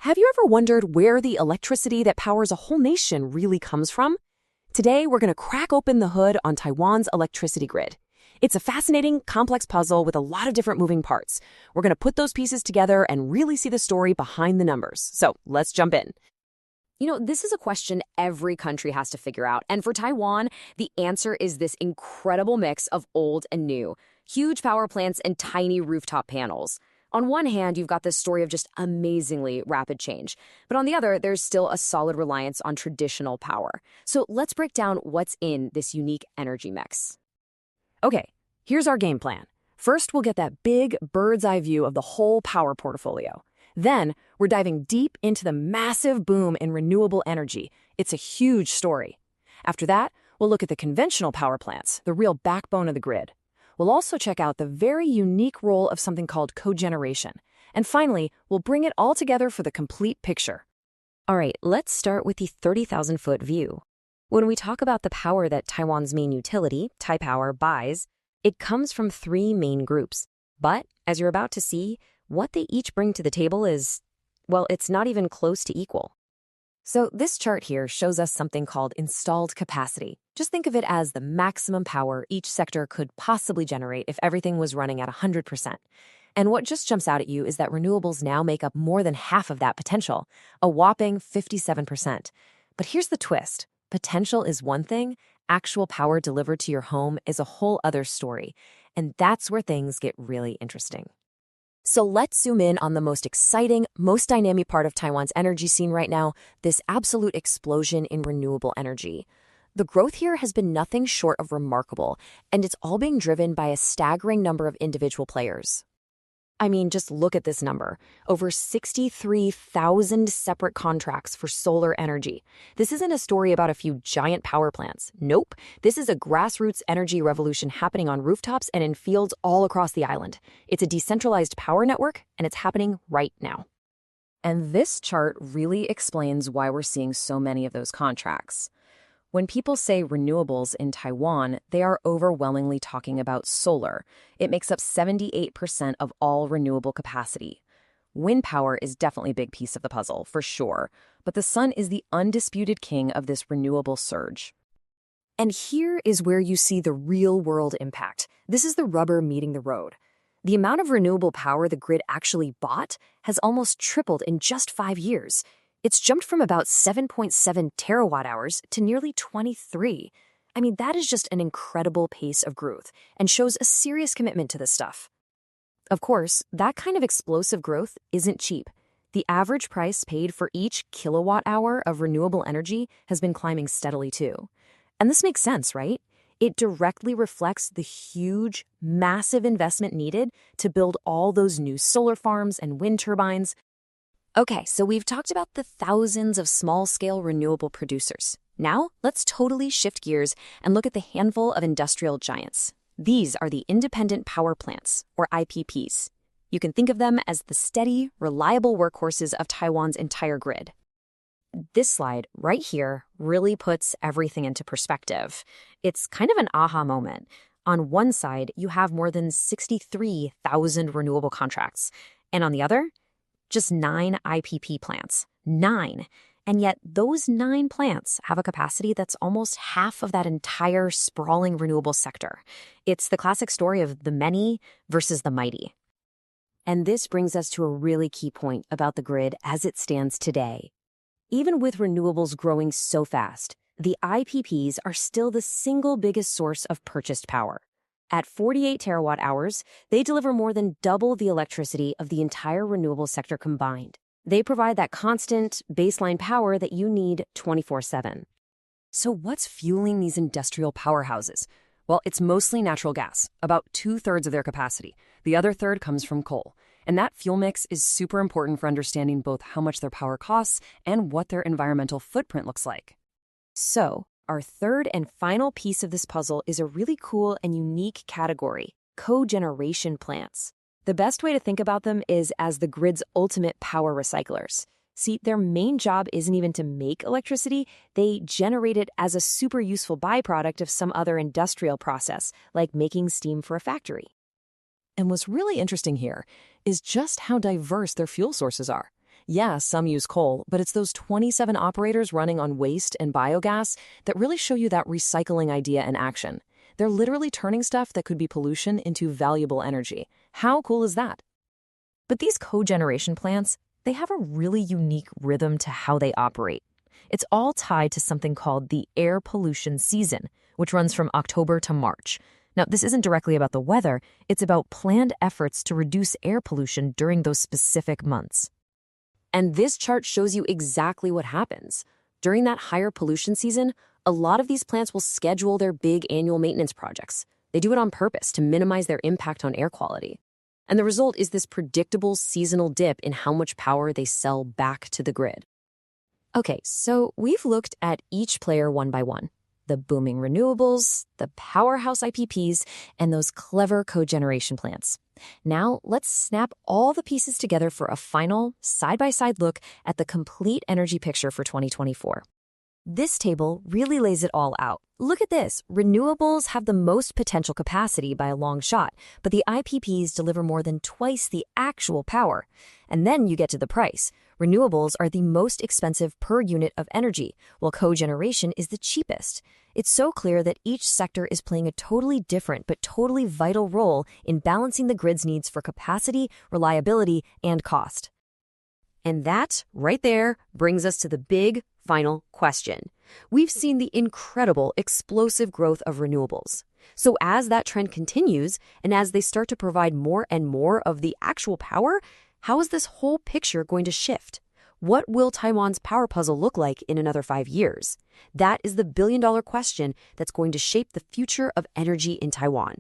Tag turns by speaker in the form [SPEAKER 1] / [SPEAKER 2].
[SPEAKER 1] Have you ever wondered where the electricity that powers a whole nation really comes from? Today, we're going to crack open the hood on Taiwan's electricity grid. It's a fascinating, complex puzzle with a lot of different moving parts. We're going to put those pieces together and really see the story behind the numbers. So let's jump in. This is a question every country has to figure out. And for Taiwan, the answer is this incredible mix of old and new. Huge power plants and tiny rooftop panels. On one hand, you've got this story of just amazingly rapid change. But on the other, there's still a solid reliance on traditional power. So let's break down what's in this unique energy mix. Okay, here's our game plan. First, we'll get that big bird's eye view of the whole power portfolio. Then, we're diving deep into the massive boom in renewable energy. It's a huge story. After that, we'll look at the conventional power plants, the real backbone of the grid. We'll also check out the very unique role of something called cogeneration. And finally, we'll bring it all together for the complete picture. All right, let's start with the 30,000-foot view. When we talk about the power that Taiwan's main utility, Taipower, buys, it comes from three main groups. But, as you're about to see, what they each bring to the table is, well, it's not even close to equal. So this chart here shows us something called installed capacity. Just think of it as the maximum power each sector could possibly generate if everything was running at 100%. And what just jumps out at you is that renewables now make up more than half of that potential, a whopping 57%. But here's the twist. Potential is one thing, actual power delivered to your home is a whole other story. And that's where things get really interesting. So let's zoom in on the most exciting, most dynamic part of Taiwan's energy scene right now, this absolute explosion in renewable energy. The growth here has been nothing short of remarkable, and it's all being driven by a staggering number of individual players. I mean, just look at this number. Over 63,000 separate contracts for solar energy. This isn't a story about a few giant power plants. Nope. This is a grassroots energy revolution happening on rooftops and in fields all across the island. It's a decentralized power network, and it's happening right now. And this chart really explains why we're seeing so many of those contracts. When people say renewables in Taiwan, they are overwhelmingly talking about solar. It makes up 78% of all renewable capacity. Wind power is definitely a big piece of the puzzle, for sure, but the sun is the undisputed king of this renewable surge. And here is where you see the real-world impact. This is the rubber meeting the road. The amount of renewable power the grid actually bought has almost tripled in just 5 years. It's jumped from about 7.7 terawatt-hours to nearly 23. I mean, that is just an incredible pace of growth and shows a serious commitment to this stuff. Of course, that kind of explosive growth isn't cheap. The average price paid for each kilowatt-hour of renewable energy has been climbing steadily too. And this makes sense, right? It directly reflects the huge, massive investment needed to build all those new solar farms and wind turbines. Okay, so we've talked about the thousands of small-scale renewable producers. Now, let's totally shift gears and look at the handful of industrial giants. These are the independent power plants, or IPPs. You can think of them as the steady, reliable workhorses of Taiwan's entire grid. This slide right here really puts everything into perspective. It's kind of an aha moment. On one side, you have more than 63,000 renewable contracts, and on the other, just 9 IPP plants. 9. And yet those 9 plants have a capacity that's almost half of that entire sprawling renewable sector. It's the classic story of the many versus the mighty. And this brings us to a really key point about the grid as it stands today. Even with renewables growing so fast, the IPPs are still the single biggest source of purchased power. At 48 terawatt-hours, they deliver more than double the electricity of the entire renewable sector combined. They provide that constant, baseline power that you need 24/7. So what's fueling these industrial powerhouses? Well, it's mostly natural gas, about 2/3 of their capacity. The other third comes from coal. And that fuel mix is super important for understanding both how much their power costs and what their environmental footprint looks like. So, our third and final piece of this puzzle is a really cool and unique category, cogeneration plants. The best way to think about them is as the grid's ultimate power recyclers. See, their main job isn't even to make electricity, they generate it as a super useful byproduct of some other industrial process, like making steam for a factory. And what's really interesting here is just how diverse their fuel sources are. Yeah, some use coal, but it's those 27 operators running on waste and biogas that really show you that recycling idea in action. They're literally turning stuff that could be pollution into valuable energy. How cool is that? But these cogeneration plants, they have a really unique rhythm to how they operate. It's all tied to something called the air pollution season, which runs from October to March. Now, this isn't directly about the weather, it's about planned efforts to reduce air pollution during those specific months. And this chart shows you exactly what happens. During that higher pollution season, a lot of these plants will schedule their big annual maintenance projects. They do it on purpose to minimize their impact on air quality. And the result is this predictable seasonal dip in how much power they sell back to the grid. Okay, so we've looked at each player one by one. The booming renewables, the powerhouse IPPs, and those clever cogeneration plants. Now, let's snap all the pieces together for a final, side-by-side look at the complete energy picture for 2024. This table really lays it all out. Look at this. Renewables have the most potential capacity by a long shot, but the IPPs deliver more than twice the actual power. And then you get to the price. Renewables are the most expensive per unit of energy, while cogeneration is the cheapest. It's so clear that each sector is playing a totally different but totally vital role in balancing the grid's needs for capacity, reliability, and cost. And that, right there, brings us to the big, final question. We've seen the incredible, explosive growth of renewables. So as that trend continues, and as they start to provide more and more of the actual power, how is this whole picture going to shift? What will Taiwan's power puzzle look like in another 5 years? That is the billion-dollar question that's going to shape the future of energy in Taiwan.